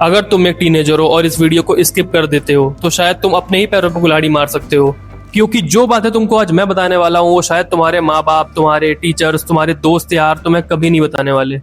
अगर तुम एक टीनेजर हो और इस वीडियो को स्किप कर देते हो तो शायद तुम अपने ही पैरों पर कुल्हाड़ी मार सकते हो, क्योंकि जो बातें तुमको आज मैं बताने वाला हूँ वो शायद तुम्हारे माँ बाप, तुम्हारे टीचर्स, तुम्हारे दोस्त यार तुम्हें कभी नहीं बताने वाले।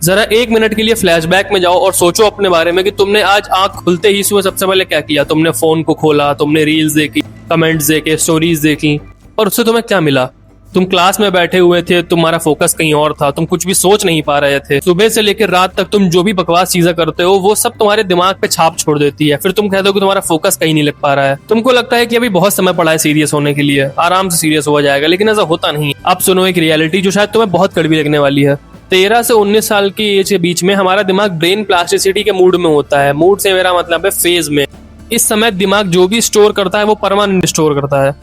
जरा 1 मिनट के लिए फ्लैशबैक में जाओ और सोचो अपने बारे में कि तुमने आज आंख खुलते ही सुबह सबसे पहले क्या किया। तुमने फोन को खोला, तुमने रील्स देखी, कमेंट्स देखे, स्टोरीज देखी, और उससे तुम्हें क्या मिला? तुम क्लास में बैठे हुए थे, तुम्हारा फोकस कहीं और था, तुम कुछ भी सोच नहीं पा रहे थे। सुबह से लेकर रात तक तुम जो भी बकवास चीजें करते हो वो सब तुम्हारे दिमाग पे छाप छोड़ देती है। फिर तुम कहते हो कि तुम्हारा फोकस कहीं नहीं लग पा रहा है। तुमको लगता है कि अभी बहुत समय पड़ा है सीरियस होने के लिए, आराम से सीरियस हो जाएगा, लेकिन ऐसा होता नहीं। अब सुनो एक रियलिटी जो शायद तुम्हें बहुत कड़वी लगने वाली है। 13 से 19 साल की एज के बीच में हमारा दिमाग ब्रेन प्लास्टिसिटी के मूड में होता है। मूड से मेरा मतलब है फेज में। इस समय दिमाग जो भी स्टोर करता है वो परमानेंट स्टोर करता है,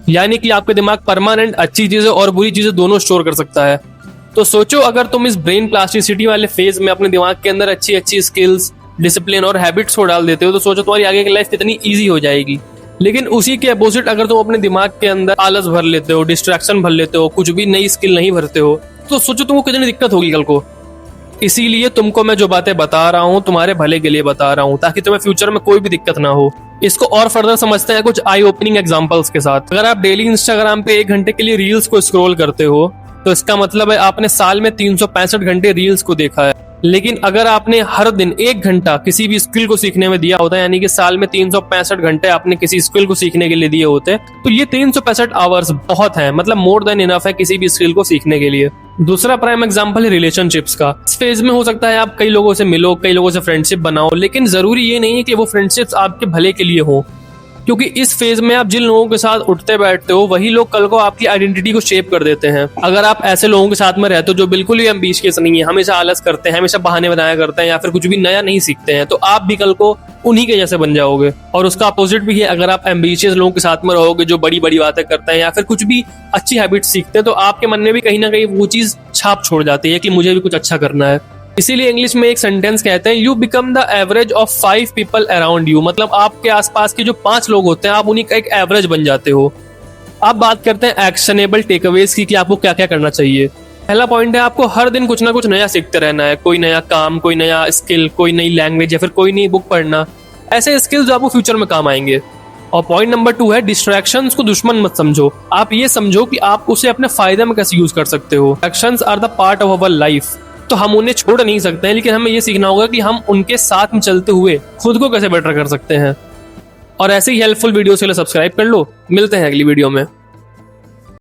यानी कि आपके दिमाग परमानेंट अच्छी चीजें और बुरी चीजें दोनों स्टोर कर सकता है। तो सोचो अगर तुम इस ब्रेन प्लास्टिसिटी वाले फेज में अपने दिमाग के अंदर अच्छी अच्छी स्किल्स, डिसिप्लिन और हैबिट्स को डाल देते हो तो सोचो तुम्हारी आगे की लाइफ कितनी ईजी हो जाएगी। लेकिन उसी के अपोजिट अगर तुम अपने दिमाग के अंदर आलस भर लेते हो, डिस्ट्रैक्शन भर लेते हो, कुछ भी नई स्किल नहीं भरते हो, तो सोचो तुमको कितनी दिक्कत होगी कल को। इसीलिए तुमको मैं जो बातें बता रहा हूँ तुम्हारे भले के लिए बता रहा हूँ, ताकि तुम्हें फ्यूचर में कोई भी दिक्कत ना हो। इसको और फर्दर समझते हैं कुछ आई ओपनिंग एग्जांपल्स के साथ। अगर आप डेली इंस्टाग्राम पे 1 घंटे के लिए रील्स को स्क्रॉल करते हो तो इसका मतलब है आपने साल में 365 घंटे रील्स को देखा है। लेकिन अगर आपने हर दिन 1 घंटा किसी भी स्किल को सीखने में दिया होता है, यानी कि साल में 365 घंटे आपने किसी स्किल को सीखने के लिए दिए होते, तो ये 365 आवर्स बहुत है, मतलब मोर देन इनफ है किसी भी स्किल को सीखने के लिए। दूसरा प्राइम एग्जांपल है रिलेशनशिप्स का। इस फेज में हो सकता है आप कई लोगों से मिलो, कई लोगों से फ्रेंडशिप बनाओ, लेकिन जरूरी ये नहीं है कि वो फ्रेंडशिप्स आपके भले के लिए हो, क्योंकि इस फेज में आप जिन लोगों के साथ उठते बैठते हो वही लोग कल को आपकी आइडेंटिटी को शेप कर देते हैं। अगर आप ऐसे लोगों के साथ में रहते हो जो बिल्कुल ही एम्बिशियस नहीं है, हमेशा आलस करते हैं, हमेशा बहाने बनाया करते हैं, या फिर कुछ भी नया नहीं सीखते हैं, तो आप भी कल को उन्हीं के जैसे बन जाओगे। और उसका अपोजिट भी है, अगर आप एम्बिशियस लोगों के साथ में रहोगे जो बड़ी बड़ी बातें करते हैं या फिर कुछ भी अच्छी हैबिट्स सीखते हैं, तो आपके मन में भी कहीं ना कहीं वो चीज छाप छोड़ जाती है कि मुझे भी कुछ अच्छा करना है। इसीलिए इंग्लिश में एक सेंटेंस कहते हैं, you become the average of 5 people around you. मतलब आपके आसपास के जो 5 लोग होते हैं आप उन्हीं का एक एवरेज बन जाते हो। अब बात करते हैं एक्शनेबल टेकअवेज की कि आपको क्या क्या करना चाहिए। पहला पॉइंट है, आपको हर दिन कुछ ना कुछ नया सीखते रहना है। कोई नया काम, कोई नया स्किल, कोई नई लैंग्वेज या फिर कोई नई बुक पढ़ना, ऐसे स्किल्स जो आपको फ्यूचर में काम आएंगे। और पॉइंट नंबर 2 है, डिस्ट्रैक्शंस को दुश्मन मत समझो। आप ये समझो कि आप उसे अपने फायदे में कैसे यूज कर सकते हो। Distractions are the part of our life, तो हम उन्हें छोड़ नहीं सकते हैं, लेकिन हमें ये सीखना होगा कि हम उनके साथ में चलते हुए खुद को कैसे बेटर कर सकते हैं। और ऐसे ही हेल्पफुल वीडियोस के लिए सब्सक्राइब कर लो। मिलते हैं अगली वीडियो में।